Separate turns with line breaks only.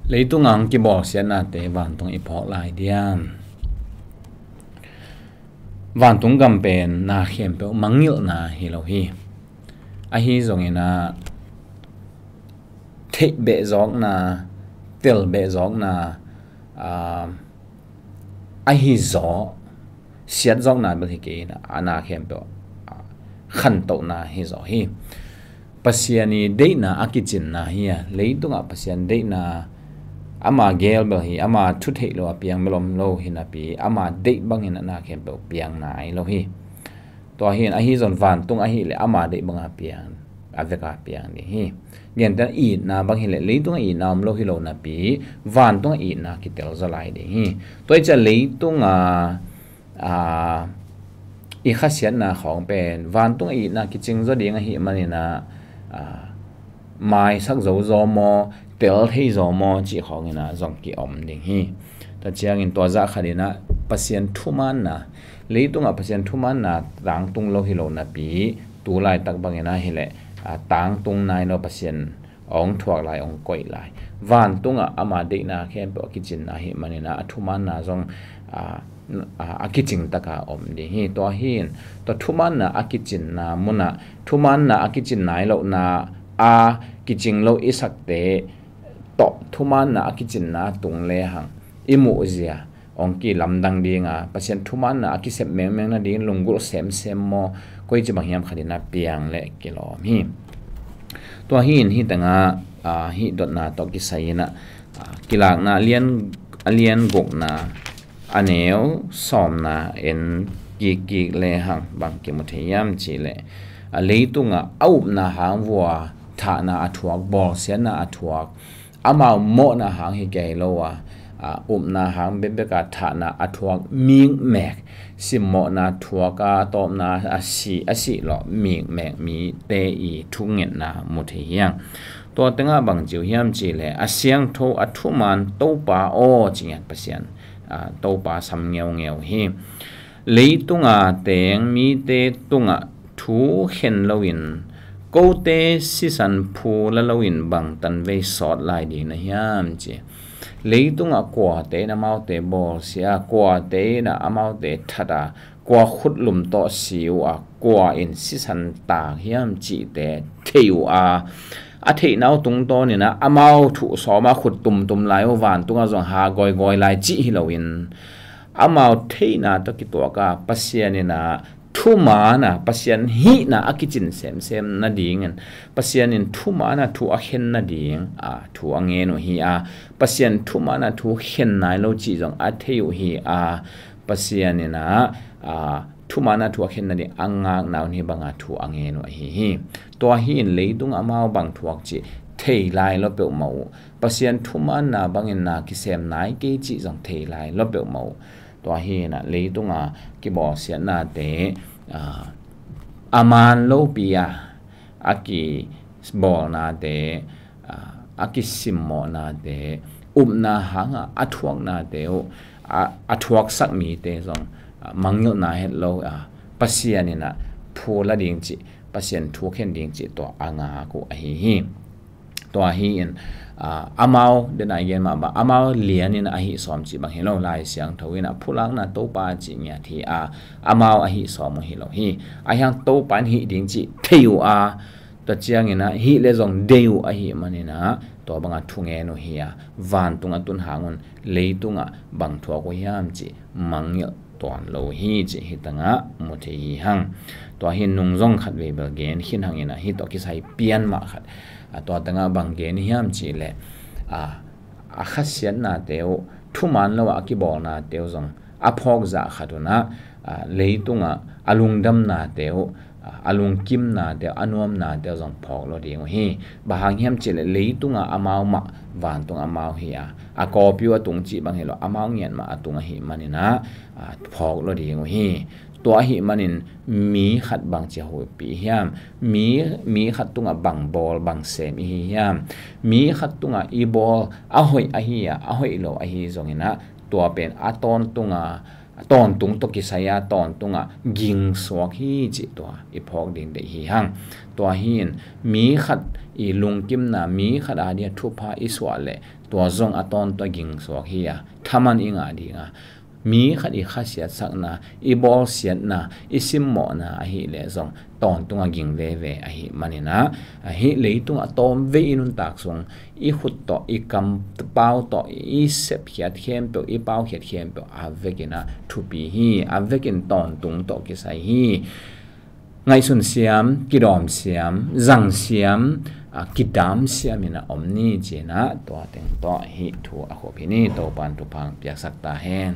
lấy tung ngang cái bỏ xe na te van tung ipok lại diam van tung gam pen na khem pe mangil na hi lo hi a hi zong ina thei be zong na tel be zong na a hi zo siat zong na ba hi ke na ana khem pe khan to na hi zo hi pasiani de na akichin na hi lấy tung a pasian de na ama gel ba hi ama thu thei lo piang melom lo hina pi ama de bang hina na khem pe piang na ai lo hi to hin a hi zon van tung a hi le ama de bang a piang aveka piang ni hi gen ta I na bang hi le tung I nam lo hi lo na pi van tung I na ki tel za lai de hi toi cha tung I khasian na khong pen van tung I na ki ching zo ding a hi mani na mai sak zo zo mo tel hei zo mo chi khong ina zong ki om ding hi ta chiang in to za khadina pasien thuman na leitung a pasien thuman na tang tung lo hi lo na pi tu lai tak bang ina hi le tang tung nai no pasien ong thuak lai ong koi lai van tung a ama de na khem pe kitchen na hi manina thuman na zong a kitchen taka om ding hi to hin to thuman na a kitchen na muna thuman na a kitchen nai lo na a kitchen lo isak te to thuman na akichin na tung le hang imu zia ongki lamdang dinga pasien thuman na akisep meng na din lungul sem mo koi chi bang yam khadina piang le kilo hi to hin hi tanga hi dot na to ki saina kilak na alien gok na aneu som na en ki le hang bang ki muthiyam chi le leitunga aup na hang wa tha na athuak bol sian na athuak ama mo na hang hi ke lowa na hang be ka tha na athuak ming mek sim mo na thuaka tom na asi lo ming mek mi te I thungen na muthi hiang to tenga bang jiu hiam chi le asyang tho athuman to pa o chingat pasian to pa sam ngeu hi leitunga teng mi te tunga thu hen lowin cô te si san phu la lawin bang tan ve sot lai di na hiam chi leitung a kwa te na mau te bol sia kwa te na amau te thada kwa khut lum to siu a kwa in si san ta hiam chi te theu a thei nau tung to ni na amau thu so ma khut tum lai o van tunga zong ha goi lai chi hi lowin amau thei na to ki to ka pasian ni na thuma na pasian hi na akichin sem na ding pasian in thuma na thu a hen na ding thu ange no hi pasian thuma na thu hen nai lo chi jong a theu hi pasian na thuma na thu a hen na di anga naw ni banga thu ange no hi to hi in leidung amao bang thuak chi thei lai lo pe mo pasian thuma na bangin na ki sem nai ke chi jong thei lai lo pe mo to hi na leitunga ki bo sia na te aman lo pia aki bol na te aki simmo na te na hanga athuak na te athuak sak mi te zong mangyo na het lo pasian na phula ding chi pasien thu khen ding chi to anga ko hi to hi in amao den a yen ma ba amao lian in a hi som chi bang hello lai siang thawina phulang na to pa chi nya thi amao a hi som hi lo hi a yang to pan hi ding chi theu ta chiang ina hi le jong deu a hi manina to banga thunge no hi van tunga tun hangun leitunga bang thwa ko yam chi mangyo ton lo hi chi hitanga muthi hi hang to hin nung jong khat ve bel gen hin hang ina hi to ki sai pian ma khat to tanga bang gen hiam chi le a khasian na teo thuman lo a ki bol na teo jong a phok za khatuna leitunga alungdam na teo alung kim na teo anuam na teo jong phok lo ding hi bahang hiam chi le leitunga amau ma van tung amau hi a kopyu atung chi bang helo amau ngian ma atung hi manina phok lo ding hi to hi manin mi khat bang che ho pi hiam mi khat tunga bang bol bang sem hi hiam mi khat tunga I bol a hoi a hi lo a hi zongina to pen aton tunga ตอนตุงตกิสายาตอนตุงอ่ะยิงสวกฮีจิตัวอีพอกดิงเดฮีหังตัวหินมีขัดอีลุงกิมนะมีขัดอาเดียทุพาอิสวาเลตัวจงอตอนตัวยิงสวกฮีอ่ะทามันอิงอาดีงามีขัดอีข้าเสียสักนะอีบอลเสียนะอีซิมหมอนะอาฮิเลจงตอนตุงยิงเลเวอาฮิมันนี่นะอาฮิเลยตุงอตอมเวอินุนตักสงอีขุดต่ออีกำตเป้าต่ออีเสพเขียดเข้มเปอีเป้าเขียดเข้มเปอาเวกินะทุปีฮีอาเวกินตอนตุงต่อกิไซฮีไงสุนเสียมกิดอมเสียมจังเสียมกิดามเสียมินะอมนี่เจนะตัวเต็งต่อฮิทัวอโคพินีโตปันตุพังเปียกสักตาแหง